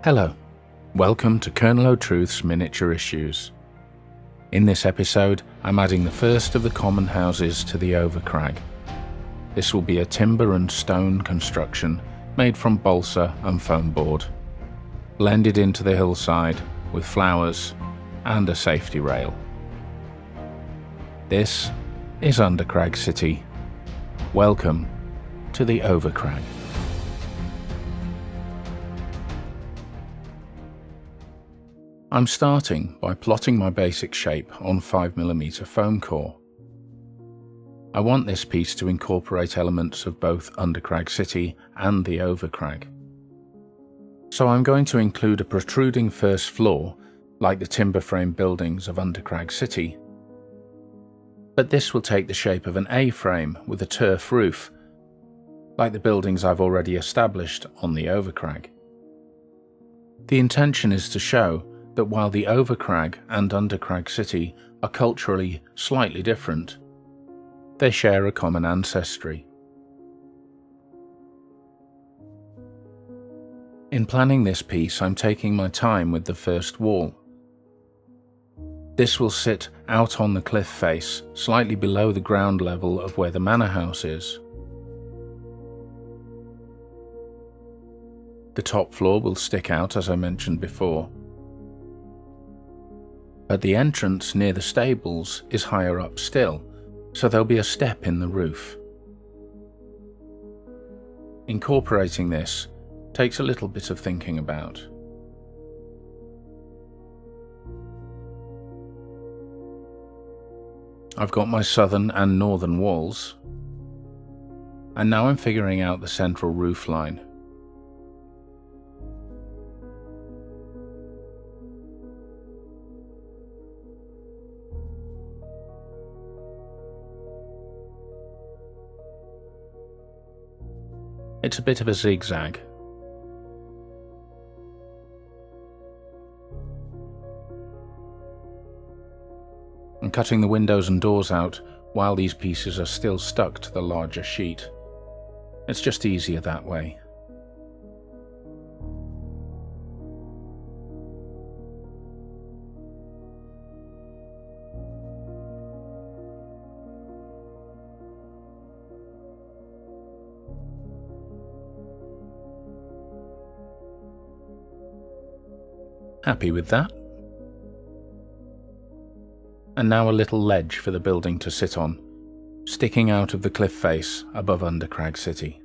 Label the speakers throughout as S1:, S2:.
S1: Hello, welcome to Colonel O'Truth's Miniature Issues. In this episode, I'm adding the first of the common houses to the Overcrag. This will be a timber and stone construction made from balsa and foam board, blended into the hillside with flowers and a safety rail. This is Undercrag City. Welcome to the Overcrag. I'm starting by plotting my basic shape on 5mm foam core. I want this piece to incorporate elements of both Undercrag City and the Overcrag. So I'm going to include a protruding first floor, like the timber frame buildings of Undercrag City. But this will take the shape of an A-frame with a turf roof, like the buildings I've already established on the Overcrag. The intention is to show that while the Overcrag and Undercrag City are culturally slightly different, they share a common ancestry. In planning this piece, I'm taking my time with the first wall. This will sit out on the cliff face, slightly below the ground level of where the manor house is. The top floor will stick out, as I mentioned before. But the entrance near the stables is higher up still, so there'll be a step in the roof. Incorporating this takes a little bit of thinking about. I've got my southern and northern walls, and now I'm figuring out the central roof line. It's a bit of a zigzag. I'm cutting the windows and doors out while these pieces are still stuck to the larger sheet. It's just easier that way. Happy with that? And now a little ledge for the building to sit on, sticking out of the cliff face above Undercrag City.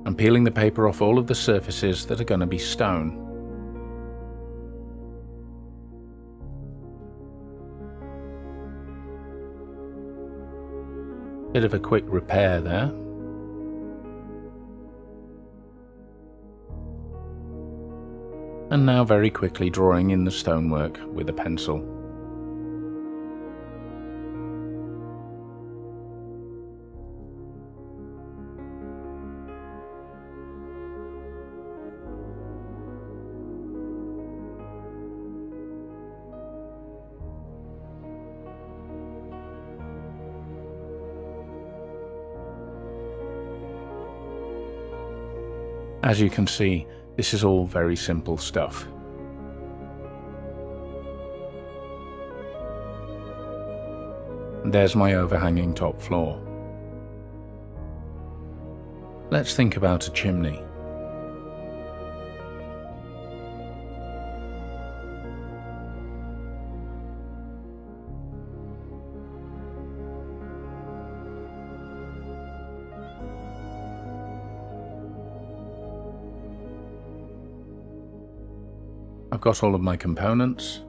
S1: I'm peeling the paper off all of the surfaces that are going to be stone. Bit of a quick repair there. And now very quickly drawing in the stonework with a pencil. As you can see, this is all very simple stuff. And there's my overhanging top floor. Let's think about a chimney. I've got all of my components.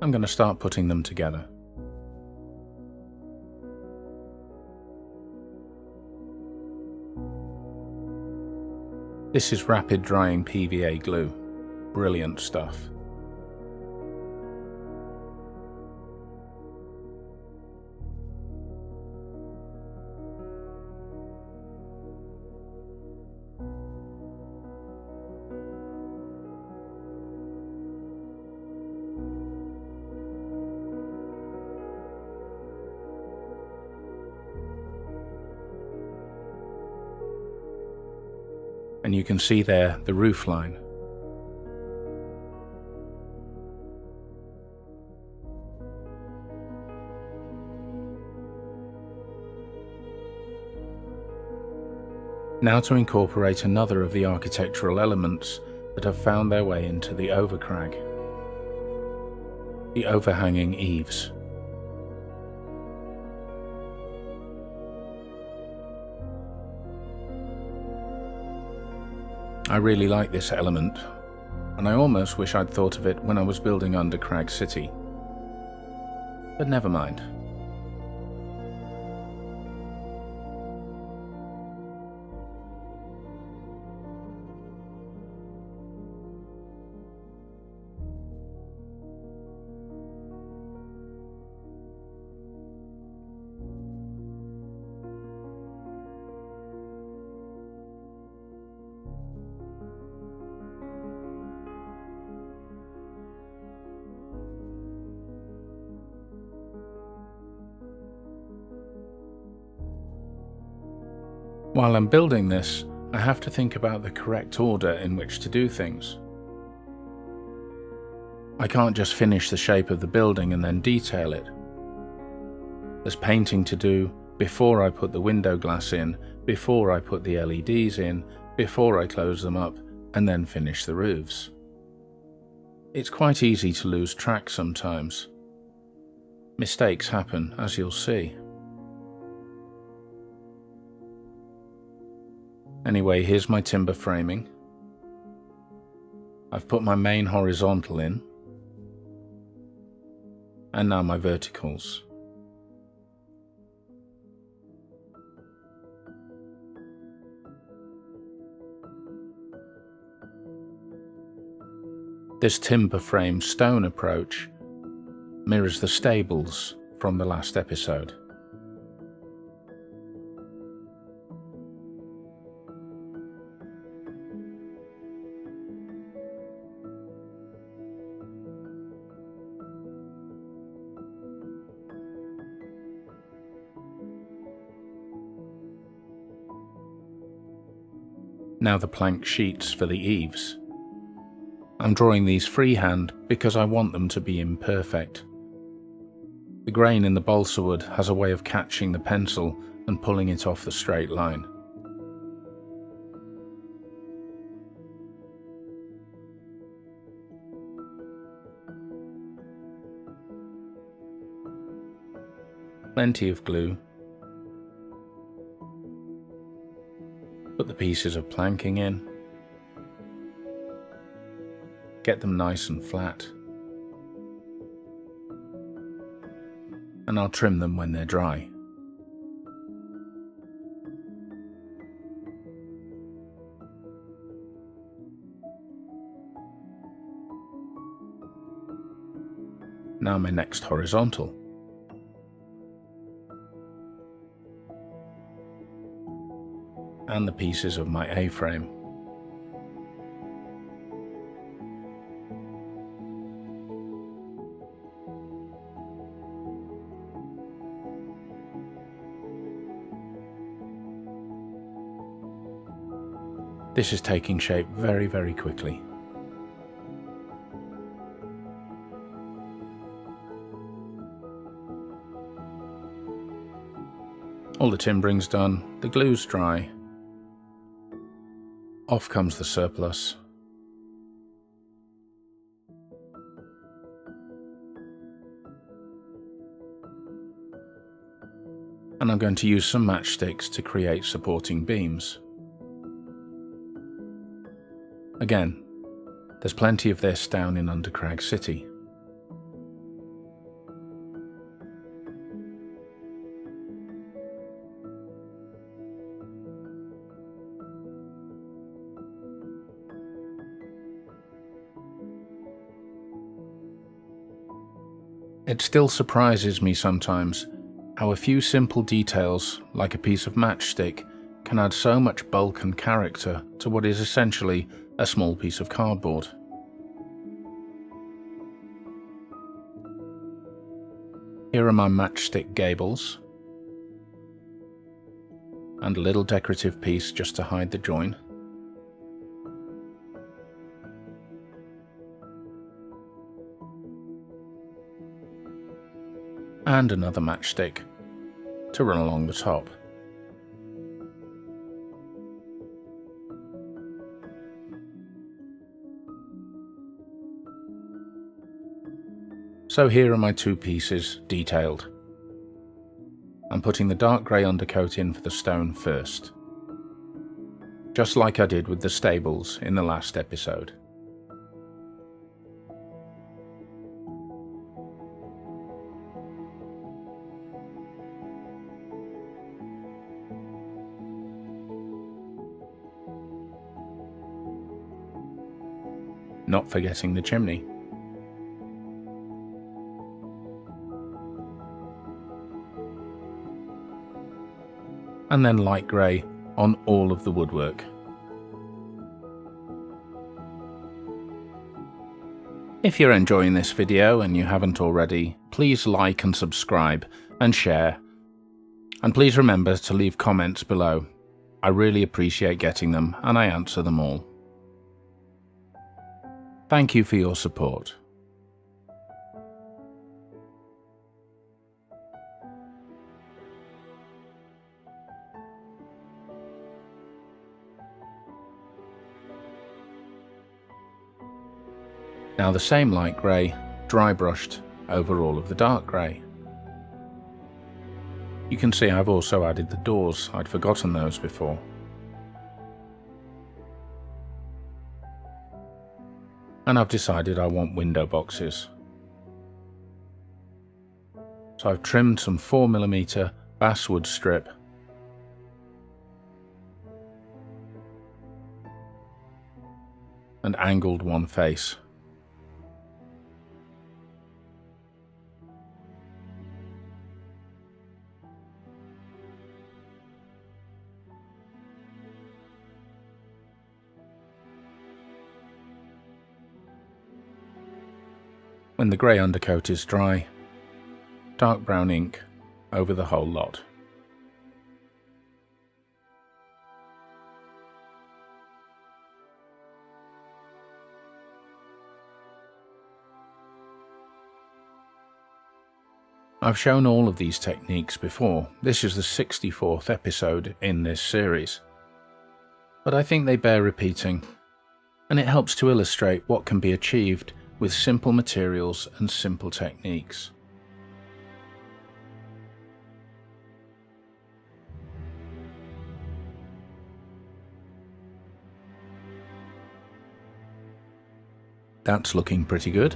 S1: I'm going to start putting them together. This is rapid drying PVA glue. Brilliant stuff. and you can see there the roof line. Now to incorporate another of the architectural elements that have found their way into the Overcrag: the overhanging eaves. I really like this element, and I almost wish I'd thought of it when I was building Undercrag City. But never mind. While I'm building this, I have to think about the correct order in which to do things. I can't just finish the shape of the building and then detail it. There's painting to do before I put the window glass in, before I put the LEDs in, before I close them up, and then finish the roofs. It's quite easy to lose track sometimes. Mistakes happen, as you'll see. Anyway, here's my timber framing. I've put my main horizontal in, and now my verticals. This timber frame stone approach mirrors the stables from the last episode. Now the plank sheets for the eaves. I'm drawing these freehand because I want them to be imperfect. The grain in the balsa wood has a way of catching the pencil and pulling it off the straight line. Plenty of glue. Put the pieces of planking in. Get them nice and flat. And I'll trim them when they're dry. Now my next horizontal. And the pieces of my A-frame. This is taking shape very, very quickly. All the timbering's done, the glue's dry. Off comes the surplus. And I'm going to use some matchsticks to create supporting beams. Again, there's plenty of this down in Undercrag City. It still surprises me sometimes how a few simple details, like a piece of matchstick, can add so much bulk and character to what is essentially a small piece of cardboard. Here are my matchstick gables, and a little decorative piece just to hide the join. and another matchstick to run along the top. So here are my two pieces detailed. I'm putting the dark grey undercoat in for the stone first, just like I did with the stables in the last episode. Not forgetting the chimney. And then light grey on all of the woodwork. If you're enjoying this video and you haven't already, please like and subscribe and share. And please remember to leave comments below. I really appreciate getting them and I answer them all. Thank you for your support. Now the same light grey, dry brushed over all of the dark grey. You can see I've also added the doors, I'd forgotten those before. And I've decided I want window boxes. So I've trimmed some 4mm basswood strip and angled one face. When the grey undercoat is dry, dark brown ink over the whole lot. I've shown all of these techniques before. This is the 64th episode in this series. But I think they bear repeating, and it helps to illustrate what can be achieved with simple materials and simple techniques. That's looking pretty good.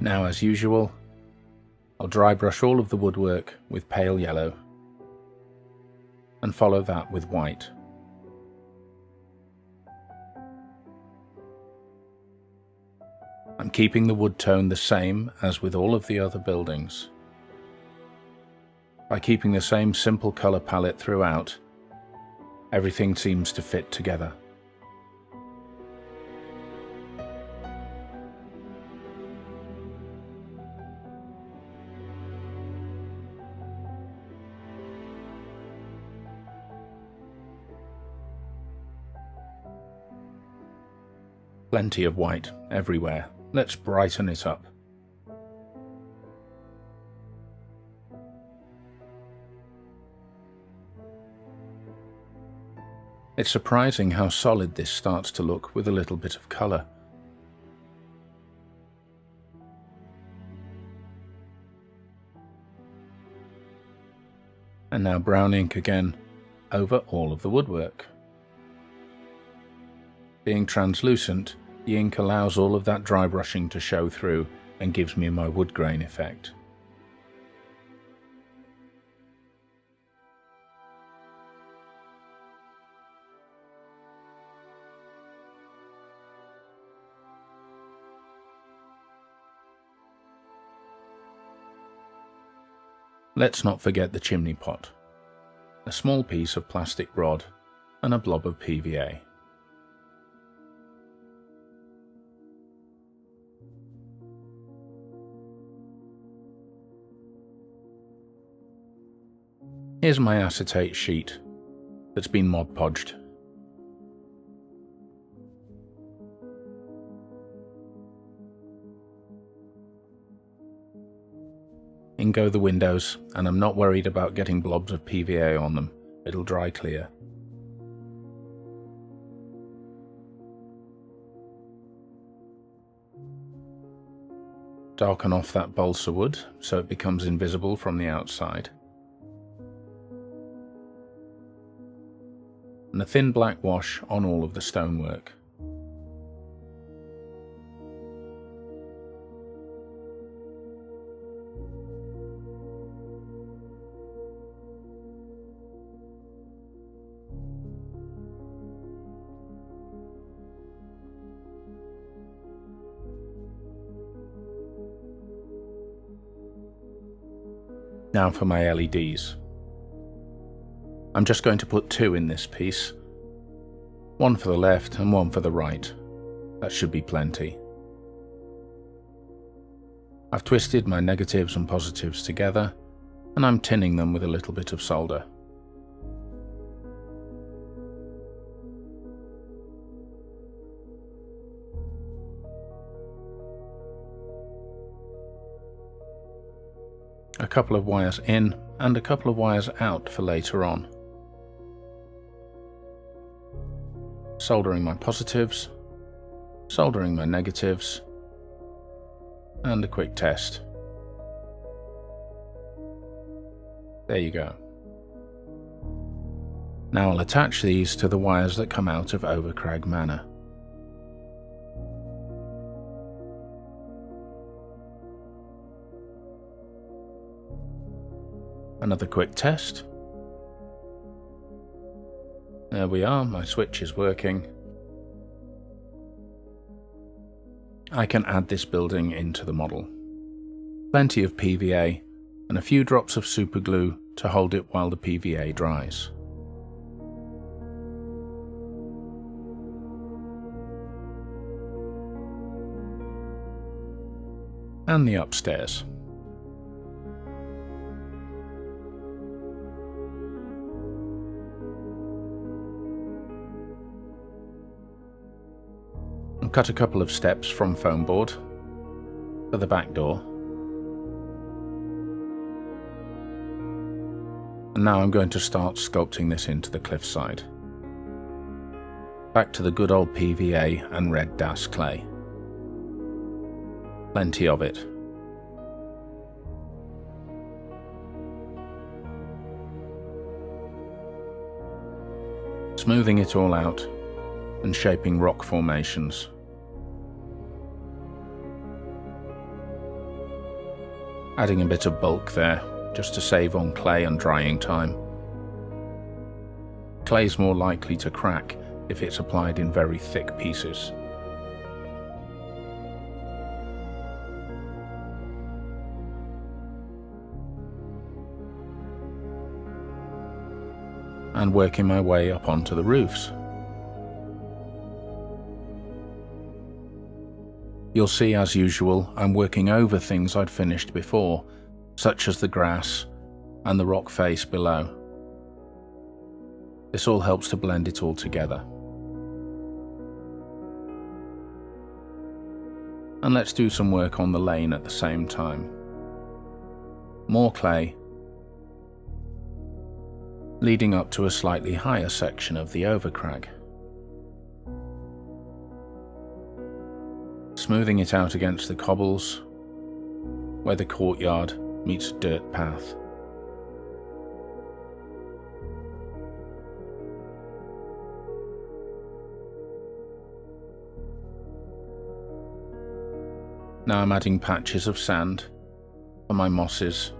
S1: Now, as usual, I'll dry brush all of the woodwork with pale yellow and follow that with white. I'm keeping the wood tone the same as with all of the other buildings. By keeping the same simple colour palette throughout, everything seems to fit together. Plenty of white everywhere. Let's brighten it up. It's surprising how solid this starts to look with a little bit of colour. And now brown ink again over all of the woodwork. Being translucent, the ink allows all of that dry brushing to show through and gives me my wood grain effect. Let's not forget the chimney pot, a small piece of plastic rod and a blob of PVA. Here's my acetate sheet that's been Mod Podged. In go the windows, and I'm not worried about getting blobs of PVA on them. It'll dry clear. Darken off that balsa wood so it becomes invisible from the outside. And a thin black wash on all of the stonework. Now for my LEDs. I'm just going to put 2 in this piece. One for the left and one for the right. That should be plenty. I've twisted my negatives and positives together, and I'm tinning them with a little bit of solder. A couple of wires in and a couple of wires out for later on. Soldering my positives, soldering my negatives, and a quick test. There you go. Now I'll attach these to the wires that come out of Overcrag Manor. Another quick test. There we are, my switch is working. I can add this building into the model. Plenty of PVA and a few drops of super glue to hold it while the PVA dries. And the upstairs. I'll cut a couple of steps from foam board for the back door. And now I'm going to start sculpting this into the cliffside. Back to the good old PVA and red Das clay. Plenty of it. Smoothing it all out and shaping rock formations. Adding a bit of bulk there, just to save on clay and drying time. Clay's more likely to crack if it's applied in very thick pieces. And working my way up onto the roofs. You'll see, as usual, I'm working over things I'd finished before, such as the grass and the rock face below. This all helps to blend it all together. And let's do some work on the lane at the same time. More clay, leading up to a slightly higher section of the Overcrag. Smoothing it out against the cobbles, where the courtyard meets a dirt path. Now I'm adding patches of sand for my mosses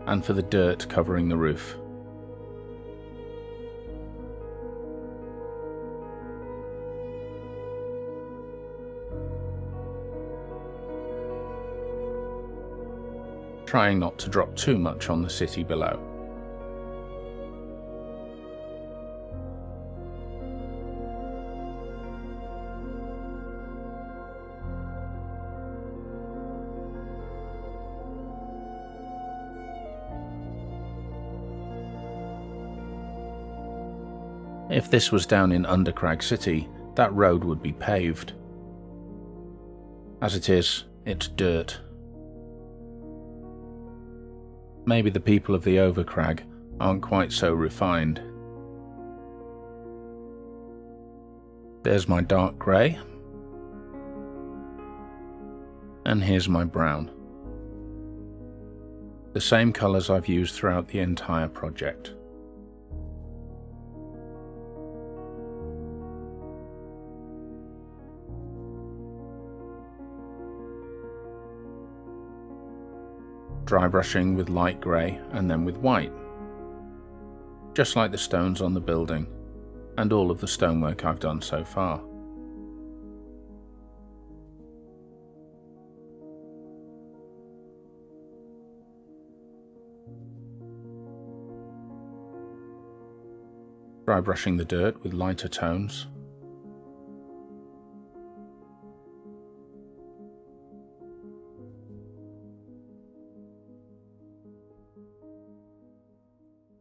S1: and for the dirt covering the roof. Trying not to drop too much on the city below. If this was down in Undercrag City, that road would be paved. As it is, it's dirt. Maybe the people of the Overcrag aren't quite so refined. There's my dark grey, and here's my brown. The same colours I've used throughout the entire project. Dry brushing with light grey and then with white, just like the stones on the building and all of the stonework I've done so far. Dry brushing the dirt with lighter tones.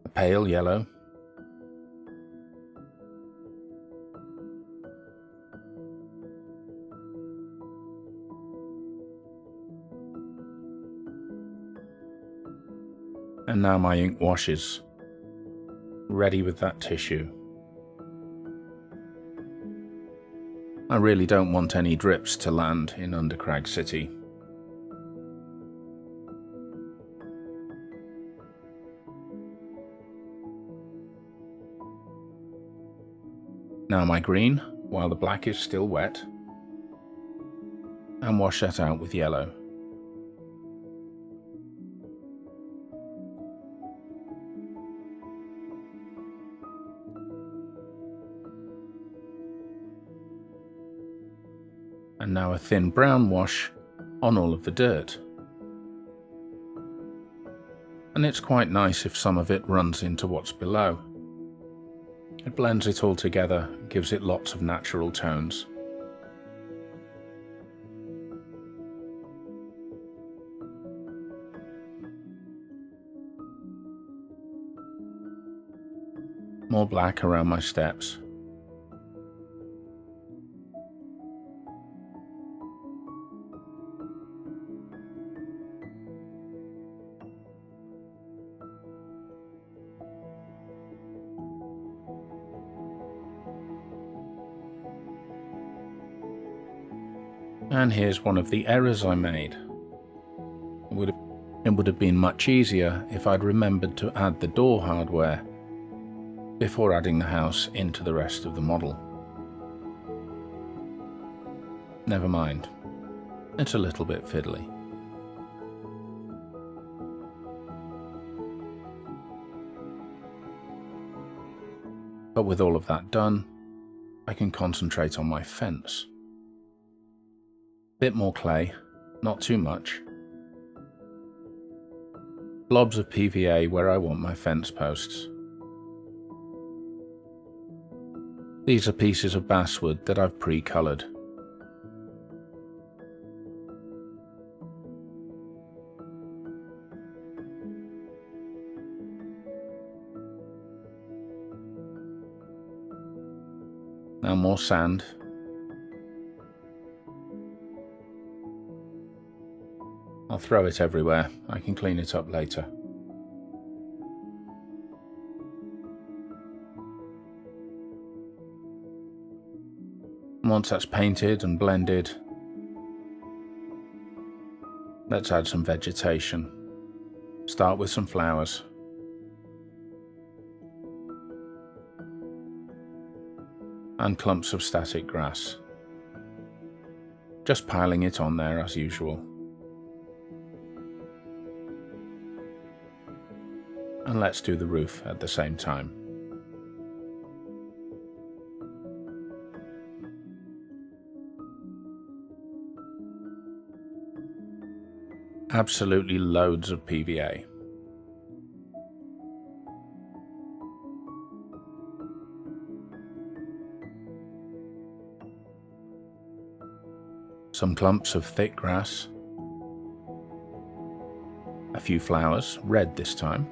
S1: A pale yellow. And now my ink washes, ready with that tissue. I really don't want any drips to land in Undercrag City. Now my green, while the black is still wet, and wash that out with yellow. And now a thin brown wash on all of the dirt. And it's quite nice if some of it runs into what's below. It blends it all together, gives it lots of natural tones. More black around my steps. And here's one of the errors I made. It would have been much easier if I'd remembered to add the door hardware before adding the house into the rest of the model. Never mind, it's a little bit fiddly. But with all of that done, I can concentrate on my fence. Bit more clay, not too much. Blobs of PVA where I want my fence posts. These are pieces of basswood that I've pre-coloured. Now more sand. I'll throw it everywhere, I can clean it up later. Once that's painted and blended, let's add some vegetation. Start with some flowers. And clumps of static grass. Just piling it on there as usual. And let's do the roof at the same time. Absolutely loads of PVA. Some clumps of thick grass. A few flowers, red this time.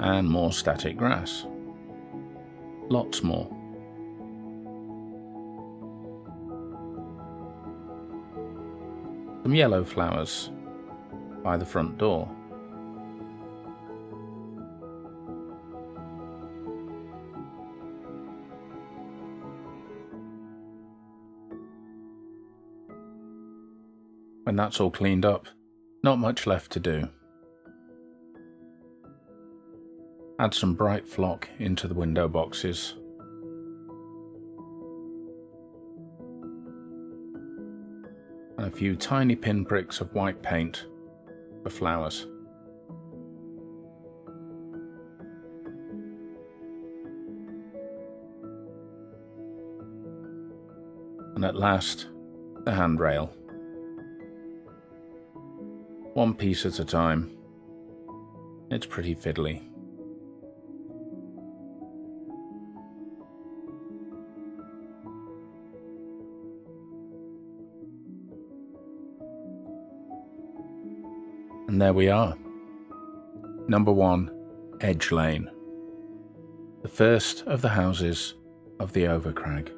S1: And more static grass. Lots more. some yellow flowers by the front door. When that's all cleaned up, not much left to do. Add some bright flock into the window boxes. And a few tiny pinpricks of white paint for flowers. And at last, the handrail. One piece at a time. It's pretty fiddly. And there we are. Number 1, Edge Lane. The first of the houses of the Overcrag.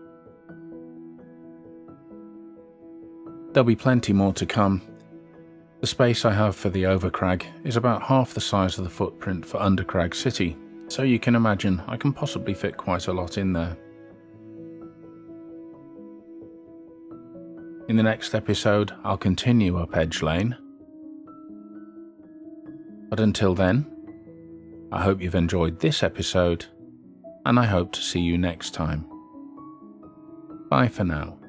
S1: There'll be plenty more to come. The space I have for the Overcrag is about half the size of the footprint for Undercrag City, so you can imagine I can possibly fit quite a lot in there. In the next episode, I'll continue up Edge Lane. But until then, I hope you've enjoyed this episode, and I hope to see you next time. Bye for now.